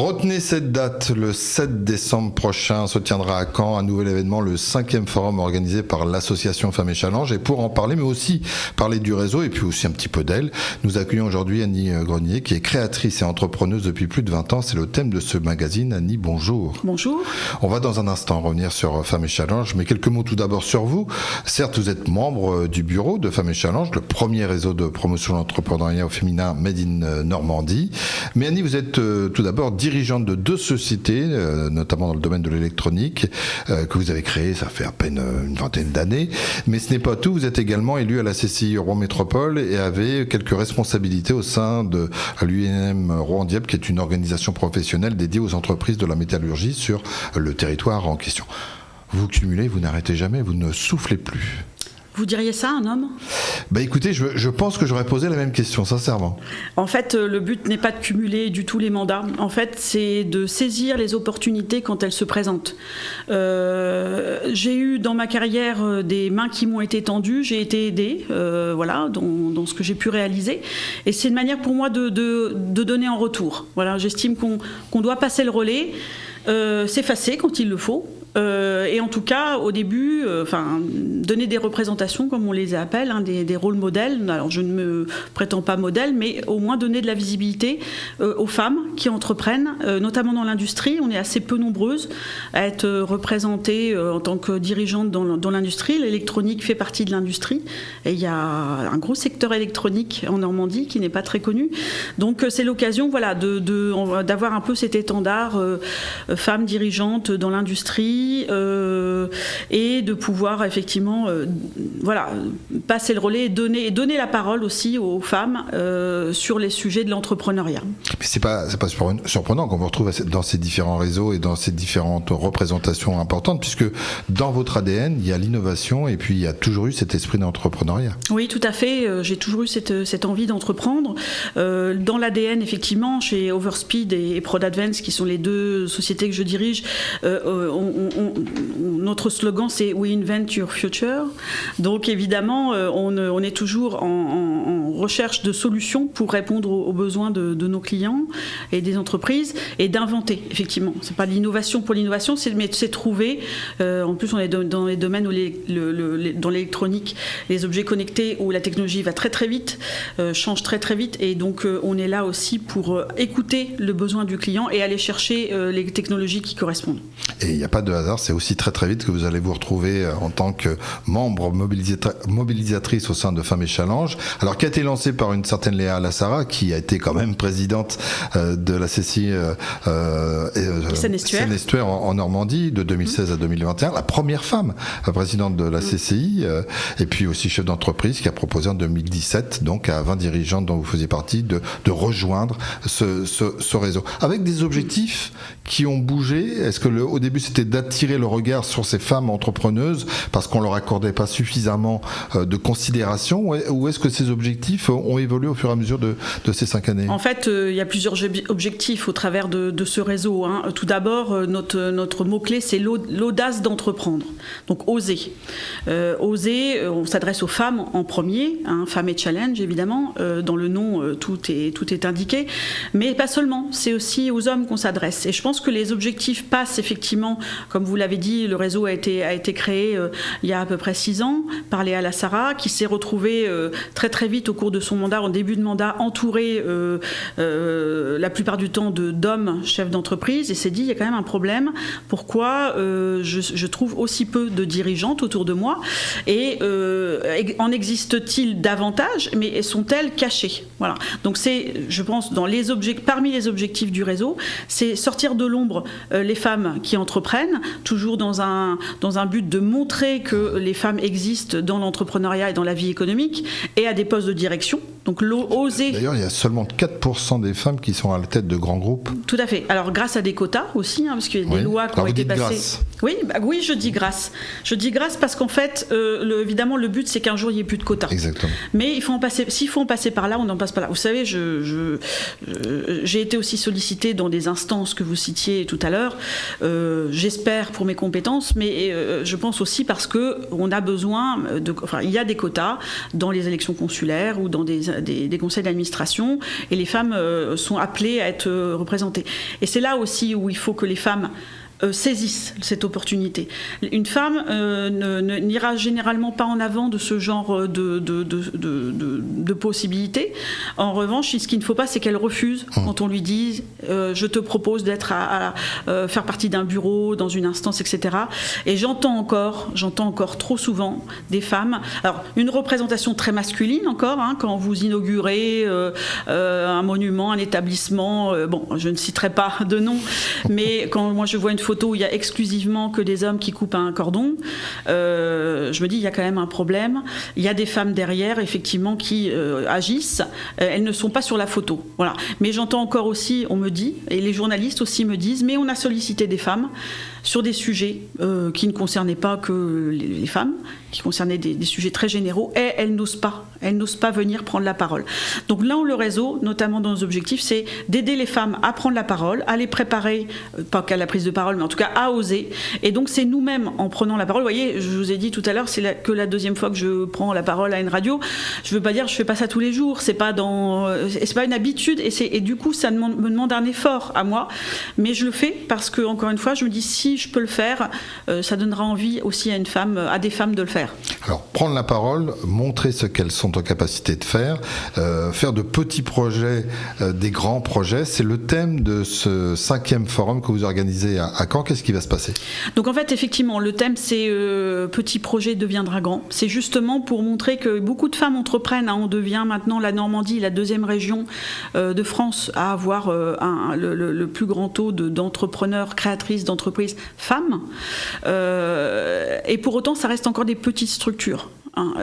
Retenez cette date, le 7 décembre prochain se tiendra à Caen un nouvel événement, le 5e forum organisé par l'association Femmes et Challenge. Et pour en parler, mais aussi parler du réseau et puis aussi un petit peu d'elle, nous accueillons aujourd'hui Annie Grenier qui est créatrice et entrepreneuse depuis plus de 20 ans. C'est le thème de ce magazine. Annie, bonjour. Bonjour. On va dans un instant revenir sur Femmes et Challenge, mais quelques mots tout d'abord sur vous. Certes, vous êtes membre du bureau de Femmes et Challenge, le premier réseau de promotion de l'entrepreneuriat au féminin Made in Normandie. Mais Annie, vous êtes tout d'abord dirigeante de 2 sociétés, notamment dans le domaine de l'électronique, que vous avez créées, ça fait à peine une vingtaine d'années. Mais ce n'est pas tout, vous êtes également élu à la CCI Rouen Métropole et avez quelques responsabilités au sein de l'UNM Rouen-Dieppe, qui est une organisation professionnelle dédiée aux entreprises de la métallurgie sur le territoire en question. Vous cumulez, vous n'arrêtez jamais, vous ne soufflez plus. Vous diriez ça, un homme ? Écoutez, je pense que j'aurais posé la même question, sincèrement. En fait, le but n'est pas de cumuler du tout les mandats. En fait, c'est de saisir les opportunités quand elles se présentent. J'ai eu dans ma carrière des mains qui m'ont été tendues, j'ai été aidée, dans ce que j'ai pu réaliser. Et c'est une manière pour moi de donner en retour. Voilà, j'estime qu'on doit passer le relais, s'effacer quand il le faut. Et en tout cas, au début, donner des représentations, comme on les appelle, des rôles modèles. Alors, je ne me prétends pas modèle, mais au moins donner de la visibilité aux femmes qui entreprennent, notamment dans l'industrie. On est assez peu nombreuses à être représentées en tant que dirigeantes dans l'industrie. L'électronique fait partie de l'industrie. Et il y a un gros secteur électronique en Normandie qui n'est pas très connu. Donc, c'est l'occasion d'avoir un peu cet étendard femmes dirigeantes dans l'industrie. Et de pouvoir effectivement passer le relais et donner la parole aussi aux femmes sur les sujets de l'entrepreneuriat. Mais c'est pas surprenant qu'on vous retrouve dans ces différents réseaux et dans ces différentes représentations importantes, puisque dans votre ADN il y a l'innovation et puis il y a toujours eu cet esprit d'entrepreneuriat. Oui, tout à fait, j'ai toujours eu cette envie d'entreprendre. Dans l'ADN, effectivement, chez Overspeed et ProdAdvance, qui sont les 2 sociétés que je dirige, notre slogan, c'est We Invent Your Future. Donc évidemment, on est toujours en recherche de solutions pour répondre aux besoins de nos clients et des entreprises, et d'inventer, effectivement. C'est pas l'innovation pour l'innovation, c'est trouver. En plus, on est dans les domaines où dans l'électronique, les objets connectés, où la technologie va très très vite, change très très vite, et donc on est là aussi pour écouter le besoin du client et aller chercher les technologies qui correspondent. Et il n'y a pas de hasard, c'est aussi très très vite que vous allez vous retrouver en tant que membre mobilisatrice au sein de Femmes et Challenge, alors qui a été lancée par une certaine Léa Lassara, qui a été quand même présidente de la CCI Seine-et-Estuaire en Normandie de 2016 à 2021, la première femme présidente de la CCI, et puis aussi chef d'entreprise, qui a proposé en 2017, donc à 20 dirigeantes dont vous faisiez partie, de rejoindre ce réseau. Avec des objectifs qui ont bougé. Est-ce que au début c'était d'attirer le regard sur ces femmes entrepreneuses parce qu'on leur accordait pas suffisamment de considération, ou est-ce que ces objectifs ont évolué au fur et à mesure de ces 5 années ? En fait, il y a plusieurs objectifs au travers de ce réseau. Tout d'abord, notre mot-clé, c'est l'audace d'entreprendre. Donc, oser. Oser, on s'adresse aux femmes en premier, Femmes et Challenge, évidemment. Dans le nom, tout est indiqué. Mais pas seulement, c'est aussi aux hommes qu'on s'adresse. Et je pense que les objectifs passent effectivement, comme vous l'avez dit, le réseau a été créé il y a à peu près 6 ans par Léa Lassara, qui s'est retrouvée très très vite au cours de son mandat, en début de mandat, entourée la plupart du temps d'hommes chefs d'entreprise, et s'est dit il y a quand même un problème. Pourquoi je trouve aussi peu de dirigeantes autour de moi, et en existe-t-il davantage, mais sont-elles cachées ? Voilà. Donc c'est, je pense, parmi les objectifs du réseau, c'est sortir de l'ombre les femmes qui entreprennent, toujours dans un but de montrer que les femmes existent dans l'entrepreneuriat et dans la vie économique, et à des postes de direction. Donc oser. D'ailleurs, il y a seulement 4% des femmes qui sont à la tête de grands groupes. Tout à fait. Alors grâce à des quotas aussi, parce qu'il y a des lois qui ont été passées. Grâce. Oui, je dis grâce. Je dis grâce parce qu'en fait, évidemment, le but c'est qu'un jour il n'y ait plus de quotas. Exactement. Mais il faut en passer. S'il faut en passer par là, on en passe par là. Vous savez, j'ai été aussi sollicitée dans des instances que vous citiez tout à l'heure. J'espère pour mes compétences, mais je pense aussi parce que on a besoin il y a des quotas dans les élections consulaires ou dans des des conseils d'administration et les femmes sont appelées à être représentées. Et c'est là aussi où il faut que les femmes saisissent cette opportunité. Une femme n'ira généralement pas en avant de ce genre de possibilités. En revanche, ce qu'il ne faut pas, c'est qu'elle refuse quand on lui dit je te propose d'être à faire partie d'un bureau, dans une instance, etc. Et j'entends encore trop souvent des femmes, alors une représentation très masculine encore, quand vous inaugurez un monument, un établissement, bon, je ne citerai pas de nom, mais quand moi je vois une photo où il y a exclusivement que des hommes qui coupent un cordon, je me dis il y a quand même un problème. Il y a des femmes derrière effectivement qui agissent, elles ne sont pas sur la photo, voilà. Mais j'entends encore aussi, on me dit, et les journalistes aussi me disent, mais on a sollicité des femmes sur des sujets qui ne concernaient pas que les femmes, qui concernaient des sujets très généraux, et elles n'osent pas venir prendre la parole. Donc là où le réseau, notamment dans nos objectifs, c'est d'aider les femmes à prendre la parole, à les préparer, pas qu'à la prise de parole, mais en tout cas à oser. Et donc c'est nous-mêmes, en prenant la parole, vous voyez, je vous ai dit tout à l'heure, c'est que la deuxième fois que je prends la parole à une radio, je veux pas dire je fais pas ça tous les jours, c'est pas une habitude, et du coup ça me demande un effort à moi, mais je le fais parce que, encore une fois, je me dis si je peux le faire, ça donnera envie aussi à des femmes de le faire. Alors, prendre la parole, montrer ce qu'elles sont en capacité de faire de petits projets, des grands projets, c'est le thème de ce 5e forum que vous organisez à Caen. Qu'est-ce qui va se passer ? Donc en fait, effectivement, le thème c'est petit projet deviendra grand. C'est justement pour montrer que beaucoup de femmes entreprennent. On devient maintenant la Normandie, la 2e région de France à avoir le plus grand taux d'entrepreneurs, créatrices d'entreprises femmes. Et pour autant, ça reste encore des petites structures.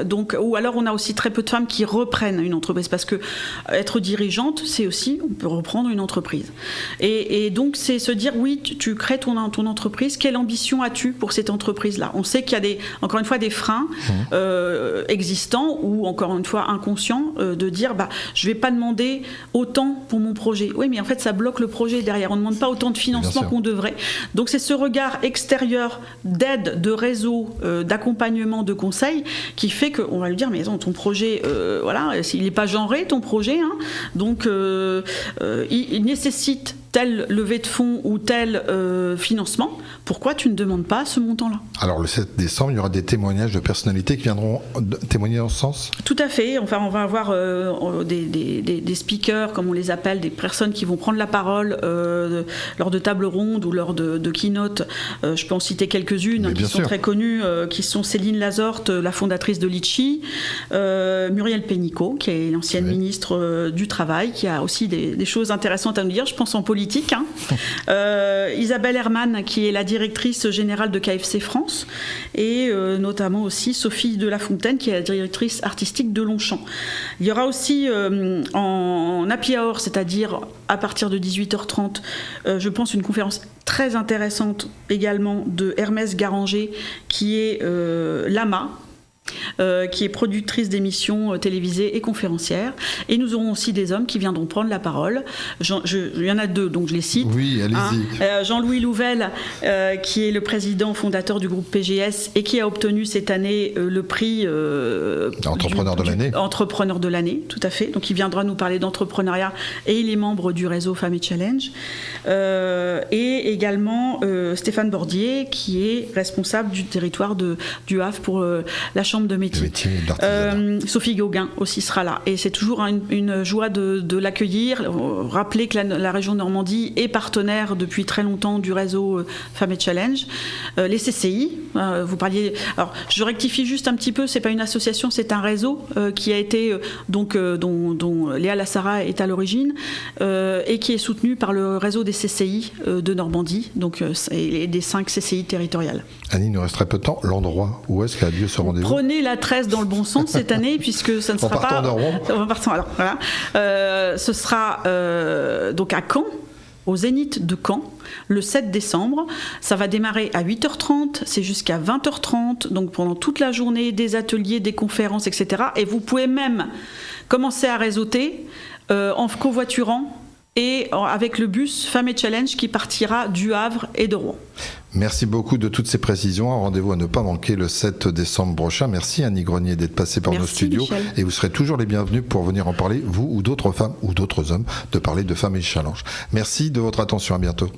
Donc, ou alors on a aussi très peu de femmes qui reprennent une entreprise, parce que être dirigeante, c'est aussi, on peut reprendre une entreprise. Et donc c'est se dire, oui, tu crées ton entreprise, quelle ambition as-tu pour cette entreprise-là ? On sait qu'il y a encore une fois des freins existants ou encore une fois inconscients, de dire je vais pas demander autant pour mon projet. Oui, mais en fait ça bloque le projet derrière, on ne demande pas autant de financement qu'on devrait. Donc c'est ce regard extérieur d'aide, de réseau, d'accompagnement, de conseil qui fait qu'on va lui dire, mais attends, ton projet, il n'est pas genré, ton projet, donc il nécessite telle levée de fonds ou tel financement, pourquoi tu ne demandes pas ce montant-là ? Alors le 7 décembre, il y aura des témoignages de personnalités qui viendront témoigner dans ce sens ? Tout à fait, enfin on va avoir des speakers, comme on les appelle, des personnes qui vont prendre la parole lors de tables rondes ou lors de keynote. Je peux en citer quelques-unes qui sont très connues, qui sont Céline Lazorte, la fondatrice de Litchi, Muriel Pénicaud, qui est l'ancienne ministre du Travail, qui a aussi des choses intéressantes à nous dire, je pense en politique. Isabelle Herman, qui est la directrice générale de KFC France, et notamment aussi Sophie de La Fontaine, qui est la directrice artistique de Longchamp. Il y aura aussi en happy hour, c'est-à-dire à partir de 18h30, je pense une conférence très intéressante également de Hermès Garanger, qui est Lama, qui est productrice d'émissions télévisées et conférencière. Et nous aurons aussi des hommes qui viendront prendre la parole. Il y en a 2, donc je les cite. Oui, allez-y. Jean-Louis Louvel, qui est le président fondateur du groupe PGS et qui a obtenu cette année le prix Entrepreneur de l'année. Entrepreneur de l'année, tout à fait. Donc il viendra nous parler d'entrepreneuriat et il est membre du réseau Femmes et Challenge. Et également Stéphane Bordier, qui est responsable du territoire du Havre pour la Chambre de métier. Sophie Gauguin aussi sera là. Et c'est toujours une joie de l'accueillir. Rappelez que la région Normandie est partenaire depuis très longtemps du réseau Femmes et Challenge. Les CCI, vous parliez... Alors, je rectifie juste un petit peu, c'est pas une association, c'est un réseau qui a été, dont Léa Lassara est à l'origine, et qui est soutenu par le réseau des CCI de Normandie, donc et des 5 CCI territoriales. Annie, il nous resterait peu de temps. L'endroit où est-ce qu'a lieu ce rendez-vous ? Prenez la tresse dans le bon sens cette année, puisque ça ne sera pas... En partant alors, voilà. Ce sera donc à Caen, au Zénith de Caen, le 7 décembre. Ça va démarrer à 8h30, c'est jusqu'à 20h30, donc pendant toute la journée, des ateliers, des conférences, etc. Et vous pouvez même commencer à réseauter en covoiturant et avec le bus Femmes et Challenge qui partira du Havre et de Rouen. Merci beaucoup de toutes ces précisions. Un rendez-vous à ne pas manquer le 7 décembre prochain. Merci Annie Grenier d'être passée par nos studios. Michel. Et vous serez toujours les bienvenus pour venir en parler, vous ou d'autres femmes ou d'autres hommes, de parler de Femmes et Challenge. Merci de votre attention. À bientôt.